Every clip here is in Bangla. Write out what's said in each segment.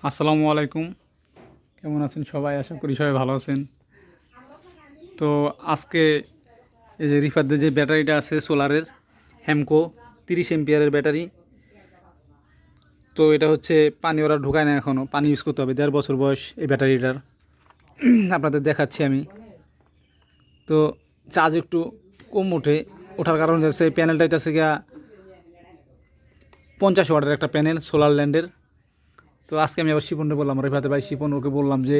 আসসালামু আলাইকুম। কেমন আছেন সবাই? আশা করি সবাই ভালো আছেন। তো আজকে এই যে রিফারদের যে ব্যাটারিটা আছে সোলারের হ্যামকো 30 এম্পিয়ারের ব্যাটারি, তো এটা হচ্ছে পানি ওরা ঢোকায় না, এখনও পানি ইউজ করতে হবে। 1.5 বছর বয়স এই ব্যাটারিটার। আপনাদের দেখাচ্ছি আমি। তো চার্জ একটু কম ওঠার কারণ হচ্ছে এই প্যানেলটা হচ্ছে গিয়া 50 ওয়াটের একটা প্যানেল সোলার ল্যান্ডের। তো আজকে আমি আবার শিপনকে বললাম, রেফাতে ভাই শিপন, ওকে বললাম যে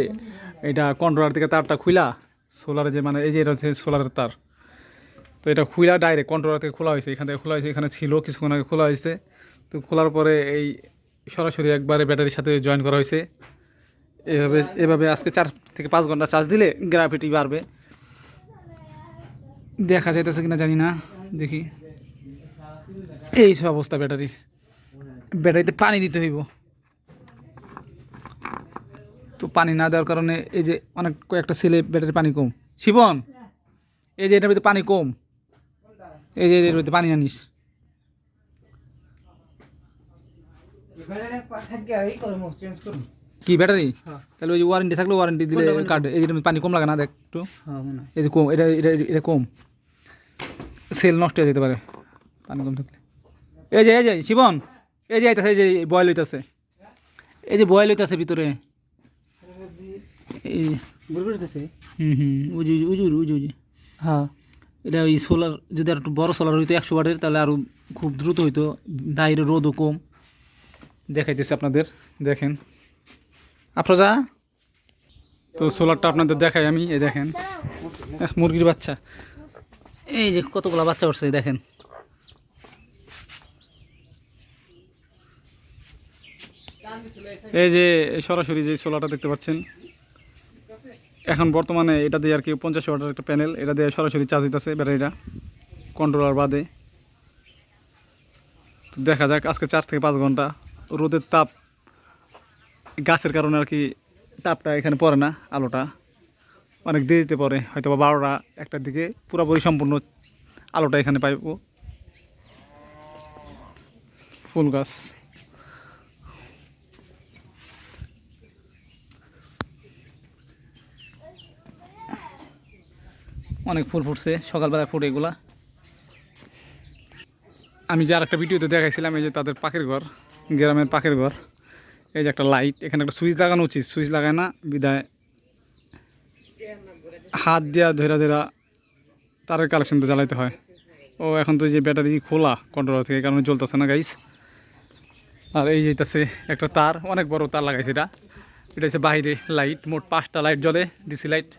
এটা কন্ট্রোলার থেকে তারটা খুইলা সোলারে যে মানে এই যে এটা হচ্ছে সোলারের তার, তো এটা খুইলা ডাইরেক্ট কন্ট্রোলার থেকে খোলা হয়েছে, এখান থেকে খোলা হয়েছে, এখানে ছিল কিছুক্ষণ আগে খোলা হয়েছে। তো খোলার পরে এই সরাসরি একবারে ব্যাটারির সাথে জয়েন করা হয়েছে। এভাবে আজকে 4 থেকে 5 ঘন্টা চার্জ দিলে গ্রাভিটি বাড়বে। দেখা যাইতেছে কিনা জানি না, দেখি। এই সব অবস্থা ব্যাটারিতে পানি দিতে হইব। তো পানি না দেওয়ার কারণে এই যে অনেক কয়েকটা সেলে ব্যাটারি পানি কম। শিবন, এই যে এটার ভিতরে পানি কম, এই যে এর ভিতরে পানি আনিস। কি ব্যাটারি? তাহলে ওই যে ওয়ারেন্টি থাকলে ওয়ারেন্টি দিলে কার্ড, এই যে পানি কম লাগে না, দেখ একটু। এই যে কম, এটা এটা এটা কম, সেল নষ্ট হয়ে যেতে পারে পানি কম থাকলে। এই যে শিবন, এই যে আইতাছে, এই যে বয়েল হইতাছে, এই যে বয়েল হইতাছে ভিতরে। এই হ্যাঁ, এটা ওই সোলার যদি আর একটু বড়ো সোলার হইতো 100 ওয়াটের, তাহলে আরও খুব দ্রুত হইতো, বাইরে রোদও কম। দেখাইতেছে আপনাদের, দেখেন আফরোজা। তো সোলারটা আপনাদের দেখাই আমি। এই দেখেন মুরগির বাচ্চা, এই যে কতগুলো বাচ্চা উঠছে দেখেন। এই যে সরাসরি যে সোলারটা দেখতে পাচ্ছেন, এখন বর্তমানে এটা দিয়ে আর কি 50 ওয়াটের একটা প্যানেল, এটা দিয়ে সরাসরি চার্জ হইতেছে ব্যাটারিটা কন্ট্রোলার বাদে। তো দেখা যাক আজকে 4 থেকে 5 ঘন্টা। রোদের তাপ, গাছের কারণে আর কি তাপটা এখানে পড়ে না, আলোটা অনেক দেরিতে পড়ে, হয়তো বা 12টা 1টার দিকে পুরোপুরি সম্পূর্ণ আলোটা এখানে পাইব। ফুল গাছ, অনেক ফুল ফুটছে, সকালবেলা ফুটে এগুলা। আমি যে আর একটা ভিডিওতে দেখাইছিলাম, এই যে তাদের পাখির ঘর, গ্রামের পাখির ঘর। এই যে একটা লাইট, এখানে একটা সুইচ লাগানো উচিত, সুইচ লাগায় না বিদায় হাত দিয়া ধরা ধরা তারের কালেকশনটা জ্বালাইতে হয়। ও এখন তো এই যে ব্যাটারি খোলা কন্ট্রোলার থেকে, এই কারণে জ্বলতেছে না গাইস। আর এই যেতেছে একটা তার, অনেক বড় তার লাগাইছে এটা। এটা হচ্ছে বাইরে লাইট, মোট 5টা লাইট জ্বলে, ডিসি লাইট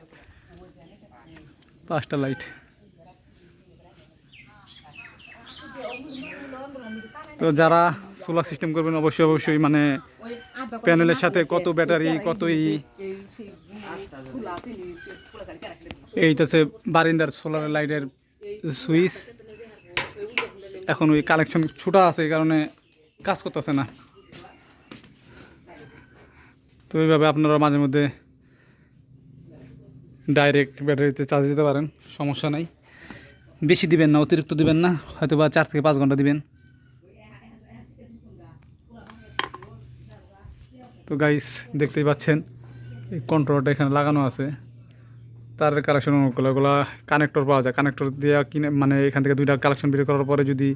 5টা লাইট। তো যারা সোলার সিস্টেম করবেন অবশ্যই মানে প্যানেলের সাথে কত ব্যাটারি কত এইটাছে বারিন্দার সোলার লাইটের সুইচ। এখন ওই কালেকশন ছোটা আছে, এই কারণে কাজ করতেছে না। তো এইভাবে আপনারা মাঝে মধ্যে ডাইরেক্ট ব্যাটারিতে চার্জ দিতে পারেন, সমস্যা নাই। বেশি দিবেন না, অতিরিক্ত দিবেন না, হয়তো বা 4 থেকে 5 ঘন্টা দিবেন। তো গাইস দেখতেই পাচ্ছেন এই কন্ট্রোলারটা এখানে লাগানো আছে, তারের কালেকশন ওগুলো কানেক্টর পাওয়া যায়, কানেক্টর দিয়ে কিনে মানে এখান থেকে 2টা কালেকশন বের করার পরে যদি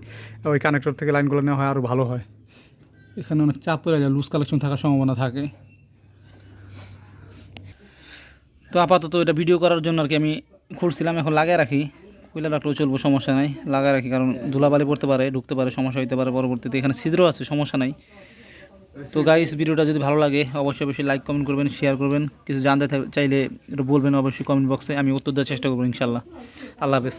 ওই কানেক্টর থেকে লাইনগুলো নেওয়া হয় আরও ভালো হয়। এখানে অনেক চাপ পড়ে যায়, লুজ কালেকশন থাকার সম্ভাবনা থাকে। তো আপাতত এটা ভিডিও করার জন্য আর কি আমি খুলছিলাম, এখন লাগাই রাখি, খুলে রাখলেও চলবো, সমস্যা নাই, লাগাই রাখি, কারণ ধুলাবালি পড়তে পারে, ঢুকতে পারে, সমস্যা হতে পারে পরবর্তীতে। এখানে ছিদ্র আছে, সমস্যা নাই। তো গাইস ভিডিওটা যদি ভালো লাগে অবশ্যই লাইক কমেন্ট করবেন, শেয়ার করবেন। কিছু জানতে চাইলে এটা বলবেন অবশ্যই কমেন্ট বক্সে, আমি উত্তর দেওয়ার চেষ্টা করবো ইনশাল্লাহ। আল্লাহ হাফেজ।